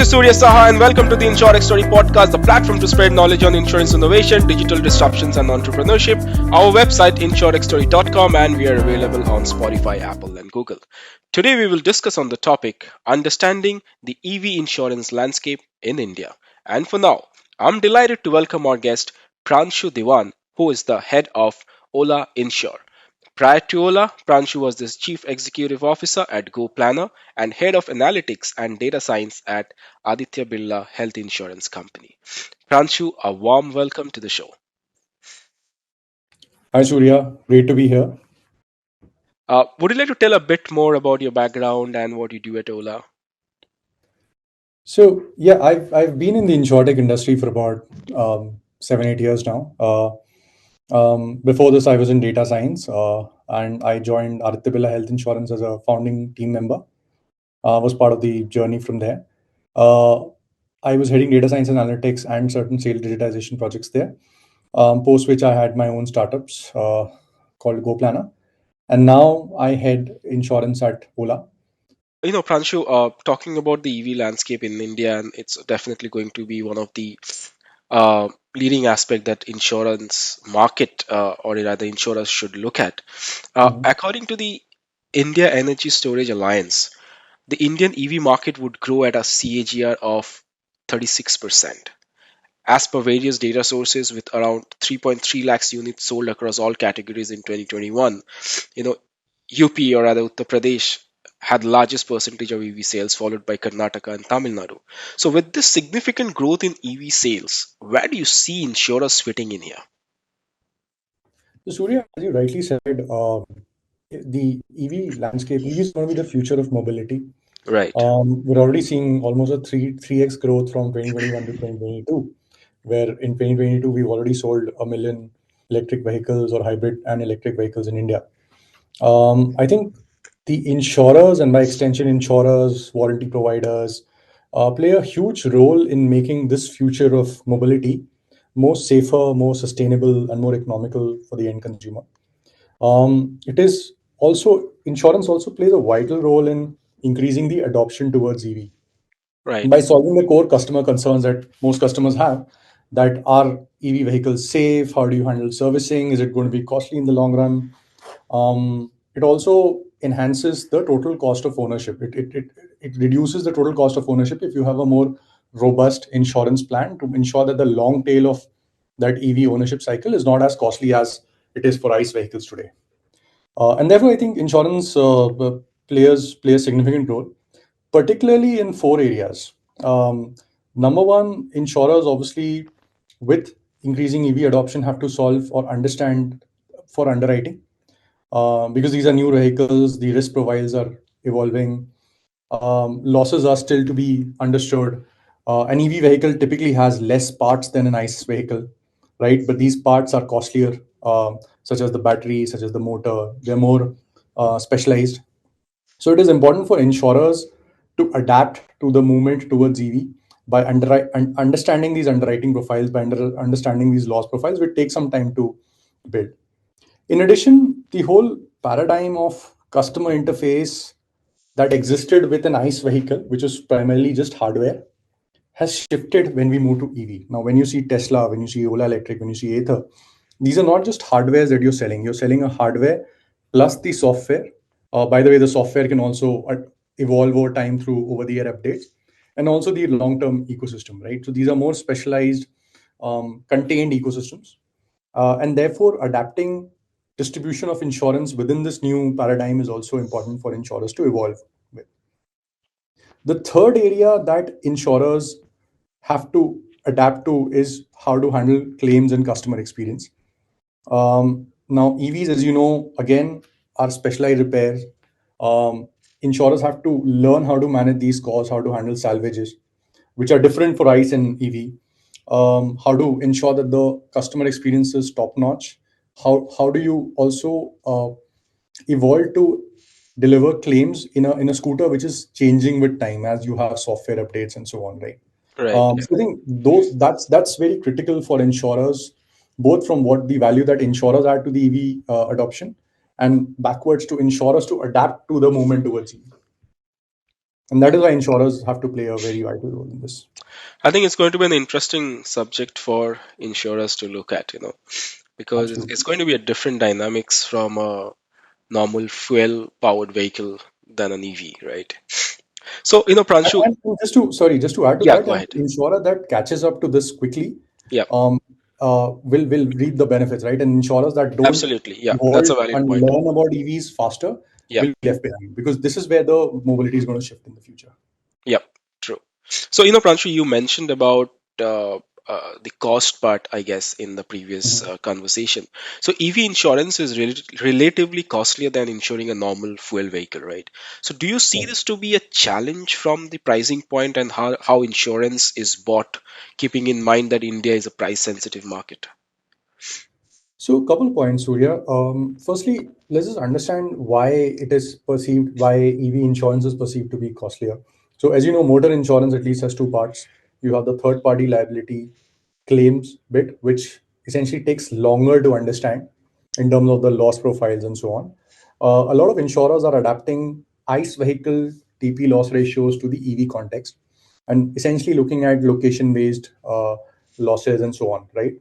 This is Surya Saha, and welcome to the Insurtech Story Podcast, the platform to spread knowledge on insurance innovation, digital disruptions, and entrepreneurship. Our website, insurtechstory.com, and we are available on Spotify, Apple, and Google. Today, we will discuss on the topic Understanding the EV Insurance Landscape in India. And for now, I'm delighted to welcome our guest, Pranshu Diwan, who is the head of Ola Insure. Prior to Ola, Pranshu was the Chief Executive Officer at GoPlanner and Head of Analytics and Data Science at Aditya Birla Health Insurance Company. Pranshu, a warm welcome to the show. Hi, Surya. Great to be here. Would you like to tell a bit more about your background and what you do at Ola? So, yeah, I've been in the insurtech industry for about 7-8 years now. Before this, I was in data science, and I joined Aditya Birla Health Insurance as a founding team member. Was part of the journey from there. Uh, I was heading data science and analytics and certain sales digitization projects there. Post which I had my own startups called GoPlanner, and now I head insurance at Ola. Pranshu, talking about the EV landscape in India, and it's definitely going to be one of the leading aspect that insurance market or rather insurers should look at. Mhm. According to the India Energy Storage Alliance, the Indian EV market would grow at a CAGR of 36%. As per various data sources, with around 3.3 lakhs units sold across all categories in 2021, you know, UP or rather Uttar Pradesh had the largest percentage of EV sales, followed by Karnataka and Tamil Nadu. So, with this significant growth in EV sales, where do you see insurers fitting in here? So, Surya, as you rightly said, the EV landscape, EV is going to be the future of mobility. Right. We're already seeing almost a 3x growth from 2021 to 2022, where in 2022 we've already sold 1 million electric vehicles or hybrid and electric vehicles in India. I think the insurers and by extension insurers, warranty providers, play a huge role in making this future of mobility more safer, more sustainable, and more economical for the end consumer. It is also insurance also plays a vital role in increasing the adoption towards EV Right. by solving the core customer concerns that most customers have. That are EV vehicles safe? How do you handle servicing? Is it going to be costly in the long run? It also enhances the total cost of ownership. It reduces the total cost of ownership if you have a more robust insurance plan to ensure that the long tail of that EV ownership cycle is not as costly as it is for ICE vehicles today. And therefore, I think insurance players play a significant role, particularly in four areas. Number one, insurers obviously, with increasing EV adoption, have to solve or understand for underwriting, because these are new vehicles, the risk profiles are evolving, losses are still to be understood. An EV vehicle typically has less parts than an ICE vehicle, right? But these parts are costlier, such as the battery, such as the motor. They're more specialized. So it is important for insurers to adapt to the movement towards EV by understanding these underwriting profiles, by understanding these loss profiles, which take some time to build. In addition, the whole paradigm of customer interface that existed with an ICE vehicle, which was primarily just hardware, has shifted when we move to EV. Now, when you see Tesla, when you see Ola Electric, when you see Ather, these are not just hardwares that you're selling. You're selling a hardware plus the software. By the way, the software can also evolve over time through over-the-air updates, and also the long-term ecosystem, right? So these are more specialized, contained ecosystems, and therefore adapting distribution of insurance within this new paradigm is also important for insurers to evolve with. The third area that insurers have to adapt to is how to handle claims and customer experience. Now, EVs, as you know, again, are specialized repairs. Insurers have to learn how to manage these costs, how to handle salvages, which are different for ICE and EV. How to ensure that the customer experience is top notch. How do you also evolve to deliver claims in a scooter which is changing with time as you have software updates and so on, right? Right. So I think that's very critical for insurers, both from what the value that insurers add to the EV adoption, and backwards to insurers to adapt to the movement towards EV. And that is why insurers have to play a very vital role in this. I think it's going to be an interesting subject for insurers to look at, because it's, Absolutely. it's going to be a different dynamics from a normal fuel powered vehicle than an EV, right? So, Pranshu, And just to add to yeah, that, go an ahead. insurer that catches up to this quickly Yeah, will reap the benefits, right? And insurers that don't absolutely. Yeah, that's evolve a valid and point. learn about EVs faster Yeah, will be left behind, because this is where the mobility is going to shift in the future. yeah, true. So, Pranshu, you mentioned about the cost part, I guess, in the previous Mhm. conversation. So, EV insurance is relatively costlier than insuring a normal fuel vehicle, right? So, do you see this to be a challenge from the pricing point and how insurance is bought, keeping in mind that India is a price sensitive market? So, a couple of points, Surya. Firstly, let's just understand why EV insurance is perceived to be costlier. So, as you know, motor insurance at least has two parts. You have the third party liability claims bit, which essentially takes longer to understand in terms of the loss profiles and so on. A lot of insurers are adapting ICE vehicle TP loss ratios to the EV context and essentially looking at location based losses and so on, right?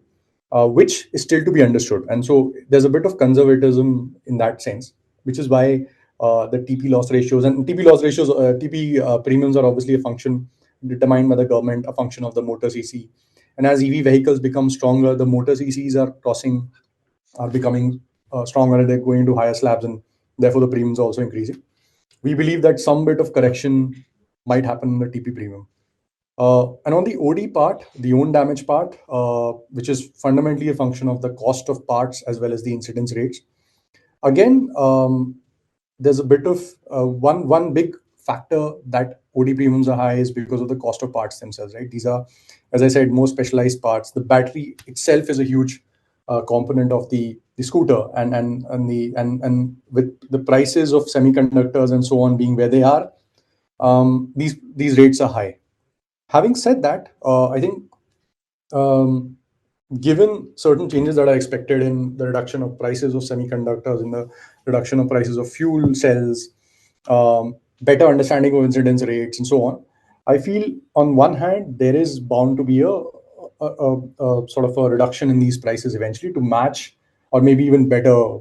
Which is still to be understood. And so there's a bit of conservatism in that sense, which is why the TP loss ratios and TP premiums are obviously a function determined by the government, a function of the motor CC. And as EV vehicles become stronger, the motor CCs are becoming stronger, and they're going into higher slabs, and therefore the premiums are also increasing. We believe that some bit of correction might happen in the TP premium. And on the OD part, the own damage part, which is fundamentally a function of the cost of parts as well as the incidence rates. Again, there's a bit of one big factor that OD premiums are high is because of the cost of parts themselves, right? These are, as I said, more specialized parts. The battery itself is a huge component of the scooter, and with the prices of semiconductors and so on being where they are, these rates are high. Having said that, I think um, given certain changes that are expected in the reduction of prices of semiconductors, in the reduction of prices of fuel cells, better understanding of incidence rates, and so on, I feel on one hand there is bound to be a sort of a reduction in these prices eventually to match or maybe even better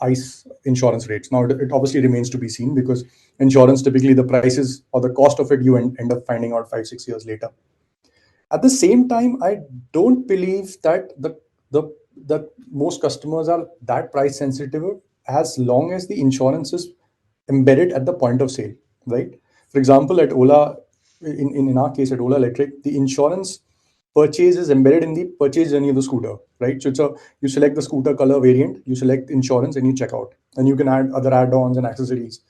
ICE insurance rates. Now, it obviously remains to be seen because insurance typically the prices or the cost of it you end up finding out 5 6 years later. At the same time, I don't believe that the that most customers are that price sensitive as long as the insurance is embedded at the point of sale, right? For example, at Ola, in our case at Ola Electric, the insurance purchase is embedded in the purchase journey of the scooter, right? So you select the scooter color variant, you select insurance, and you check out, and you can add other add-ons and accessories.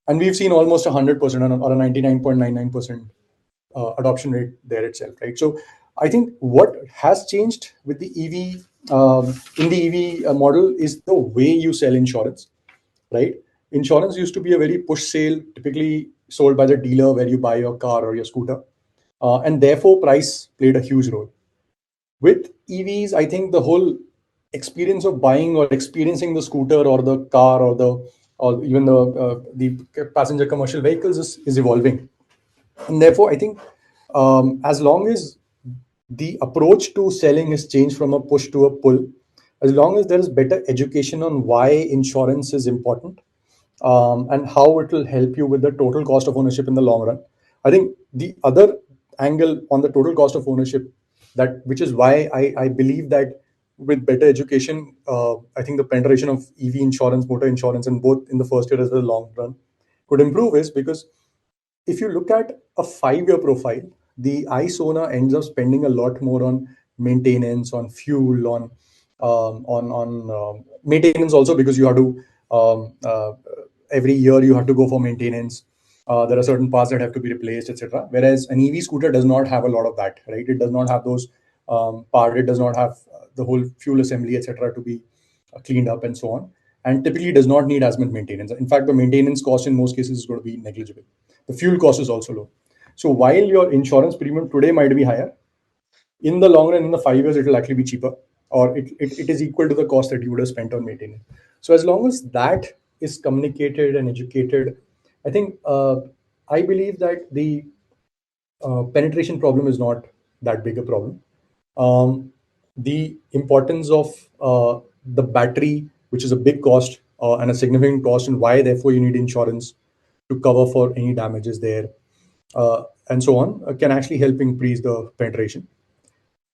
And we've seen almost 100% or a 99.99% adoption rate there itself, right? So I think what has changed with the EV in the EV model is the way you sell insurance, right? Insurance used to be a very push sale, typically sold by the dealer where you buy your car or your scooter, and therefore price played a huge role. With EVs, I think the whole experience of buying or experiencing the scooter or the car or even the passenger commercial vehicles is evolving, and therefore I think as long as the approach to selling has changed from a push to a pull, as long as there is better education on why insurance is important, and how it will help you with the total cost of ownership in the long run. I think the other angle on the total cost of ownership, that which is why I believe that with better education, I think the penetration of EV insurance, motor insurance, and both in the first year as well as the long run could improve is because if you look at a 5 year profile, the ICE owner ends up spending a lot more on maintenance, on fuel, on maintenance also because you have to every year you have to go for maintenance. There are certain parts that have to be replaced, etc. Whereas an EV scooter does not have a lot of that, right? It does not have those part. It does not have the whole fuel assembly, etc., to be cleaned up and so on, and typically does not need as much maintenance. In fact, the maintenance cost in most cases is going to be negligible. The fuel cost is also low. So while your insurance premium today might be higher, in the long run, in the 5 years, it will actually be cheaper, or it is equal to the cost that you would have spent on maintenance. So as long as that is communicated and educated, I think I believe that the penetration problem is not that big a problem. The importance of the battery, which is a big cost and a significant cost, and why therefore you need insurance to cover for any damages there, and so on, can actually help increase the penetration.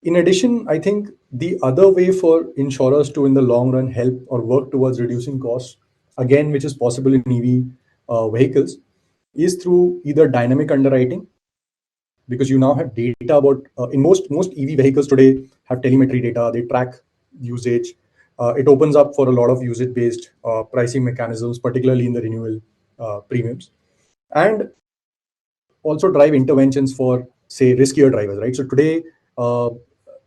In addition, I think the other way for insurers to, in the long run, help or work towards reducing costs, again, which is possible in EV vehicles, is through either dynamic underwriting, because you now have data about in most EV vehicles today have telemetry data. They track usage. It opens up for a lot of usage based pricing mechanisms, particularly in the renewal premiums, and also drive interventions for, say, riskier drivers, right? So today, uh,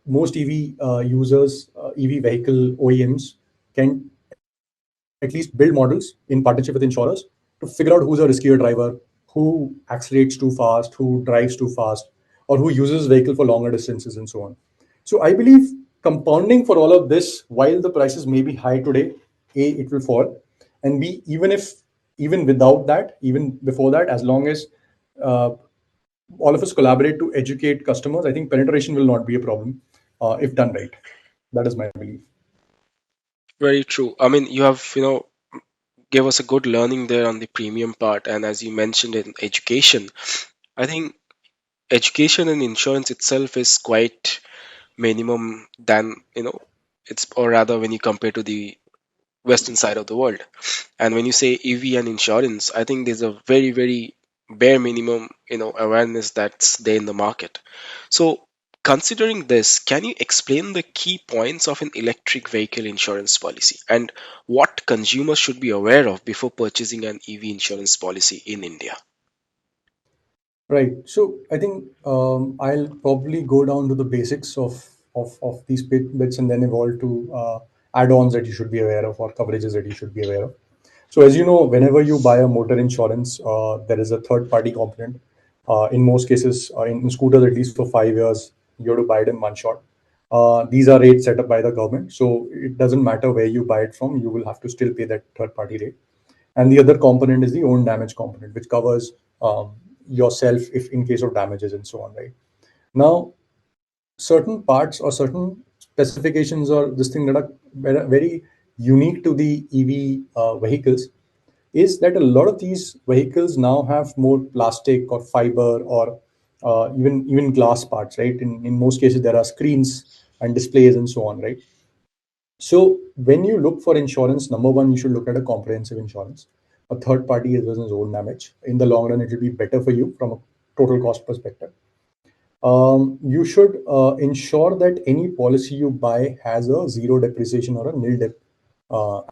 most users, EV vehicle OEMs can at least build models in partnership with insurers to figure out who's a riskier driver, who accelerates too fast, who drives too fast, or who uses vehicle for longer distances, and so on. So I believe compounding for all of this, while the prices may be high today, A, it will fall, and B, even without that, even before that, as long as uh, all of us collaborate to educate customers, I think penetration will not be a problem if done right. That is my belief. Very true. I mean, you have, gave us a good learning there on the premium part. And as you mentioned in education, I think education and insurance itself is quite minimum than, it's, or rather when you compare to the western side of the world. And when you say EV and insurance, I think there's a very, very bare minimum, awareness that's there in the market. So, considering this, can you explain the key points of an electric vehicle insurance policy and what consumers should be aware of before purchasing an EV insurance policy in India? Right. So I think I'll probably go down to the basics of these bits and then evolve to add-ons that you should be aware of or coverages that you should be aware of. So as you know, whenever you buy a motor insurance, there is a third-party component. In most cases, in scooters, at least for 5 years, you have to buy it in one shot. These are rates set up by the government, so it doesn't matter where you buy it from, you will have to still pay that third-party rate. And the other component is the own damage component, which covers yourself if in case of damages and so on, right? Now, certain parts or certain specifications or this thing that are very unique to the EV vehicles is that a lot of these vehicles now have more plastic or fiber or even glass parts, right? In most cases, there are screens and displays and so on, right? So when you look for insurance, number one, you should look at a comprehensive insurance. A third party is its own damage. In the long run, it will be better for you from a total cost perspective. You should ensure that any policy you buy has a zero depreciation or a nil dep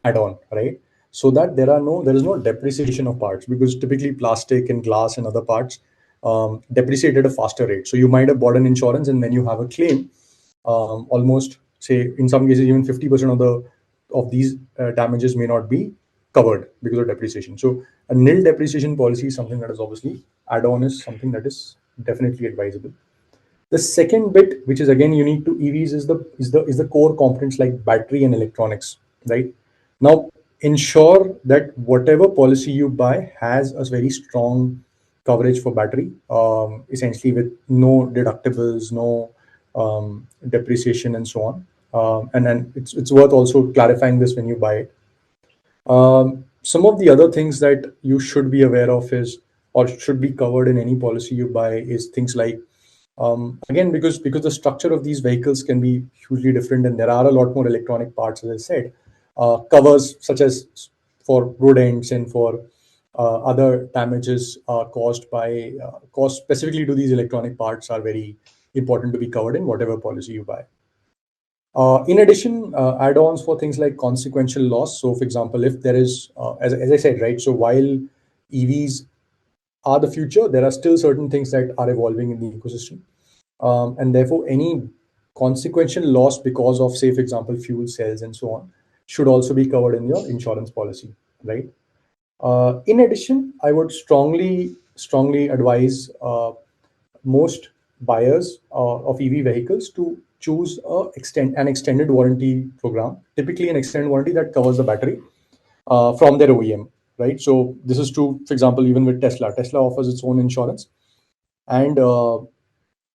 add-on, right? So that there is no depreciation of parts, because typically plastic and glass and other parts depreciate at a faster rate. So you might have bought an insurance and when you have a claim, almost, say, in some cases even 50% of these damages may not be covered because of depreciation. So a nil depreciation policy is something that is obviously add-on, is something that is definitely advisable. The second bit, which is again unique to EVs, is the core components like battery and electronics, right? Now, ensure that whatever policy you buy has a very strong coverage for battery, essentially with no deductibles, no depreciation, and so on. And it's worth also clarifying this when you buy it. Some of the other things that you should be aware of is, or should be covered in any policy you buy, is things like, again, because the structure of these vehicles can be hugely different and there are a lot more electronic parts, as I said, covers such as for road ends and for other damages caused specifically to these electronic parts are very important to be covered in whatever policy you buy. In addition, add-ons for things like consequential loss. So, for example, if there is, as I said, right, so while EVs are the future, there are still certain things that are evolving in the ecosystem. And therefore, any consequential loss because of, say, for example, fuel cells and so on, should also be covered in your insurance policy, right? In addition, I would strongly advise most buyers of EV vehicles to choose an extended warranty program, typically an extended warranty that covers the battery from their OEM. right? So this is true, for example, even with Tesla. Tesla offers its own insurance, and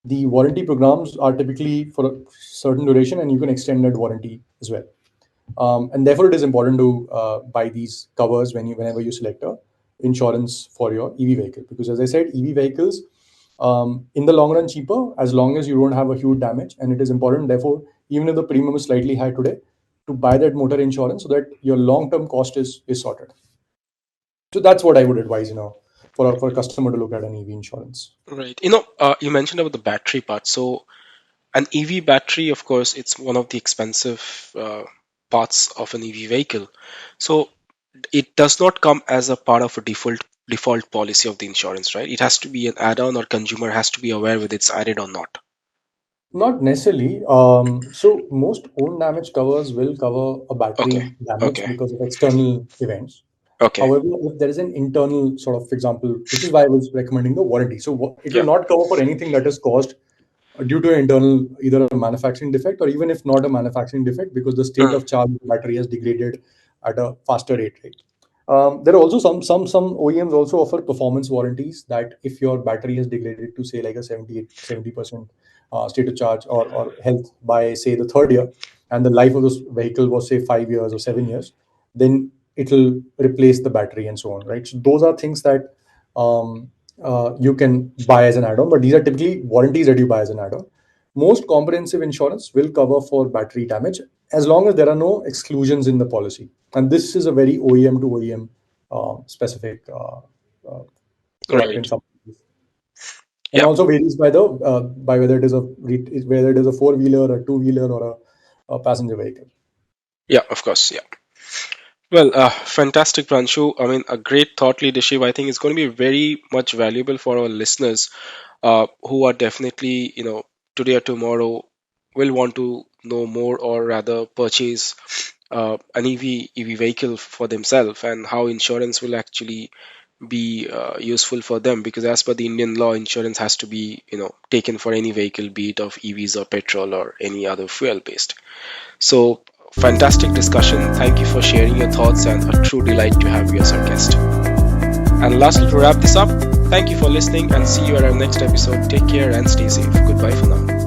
the warranty programs are typically for a certain duration, and you can extend that warranty as well. And therefore, it is important to buy these covers whenever you select a insurance for your EV vehicle, because as I said, EV vehicles in the long run cheaper as long as you don't have a huge damage, and it is important, therefore, even if the premium is slightly high today, to buy that motor insurance so that your long term cost is sorted. So that's what I would advise, for a customer to look at an EV insurance. Right. You mentioned about the battery part. So an EV battery, of course, it's one of the expensive parts of an EV vehicle. So it does not come as a part of a default policy of the insurance, right? It has to be an add-on, or consumer has to be aware whether it's added or not. Not necessarily. So most own damage covers will cover a Okay. battery damage Okay. because of external events. Okay. However, if there is an internal sort of, for example, which is why I was recommending the warranty. So it will Yeah. not cover for anything that is caused due to an internal, either a manufacturing defect, or even if not a manufacturing defect, because the state Mm. of charge of the battery has degraded at a faster rate. Right? There are also some OEMs also offer performance warranties, that if your battery has degraded to say like a 70% state of charge, or health by say the third year, and the life of this vehicle was say 5 years or 7 years, then it will replace the battery and so on, right? So those are things that you can buy as an add-on, but these are typically warranties that you buy as an add-on. Most comprehensive insurance will cover for battery damage as long as there are no exclusions in the policy, and this is a very OEM to OEM specific uh, product in Right. some cases, and Yeah. also varies by whether it is a four-wheeler, a two-wheeler, or a passenger vehicle. Yeah. Of course. Yeah. Well, fantastic, Pranshu. I mean, a great thought leadership. I think it's going to be very much valuable for our listeners who are definitely, today or tomorrow will want to know more, or rather purchase an EV vehicle for themselves, and how insurance will actually be useful for them, because as per the Indian law, insurance has to be, taken for any vehicle, be it of EVs or petrol or any other fuel based. So, fantastic discussion. Thank you for sharing your thoughts, and a true delight to have you as our guest. And lastly, to wrap this up, thank you for listening, and see you at our next episode. Take care and stay safe. Goodbye for now.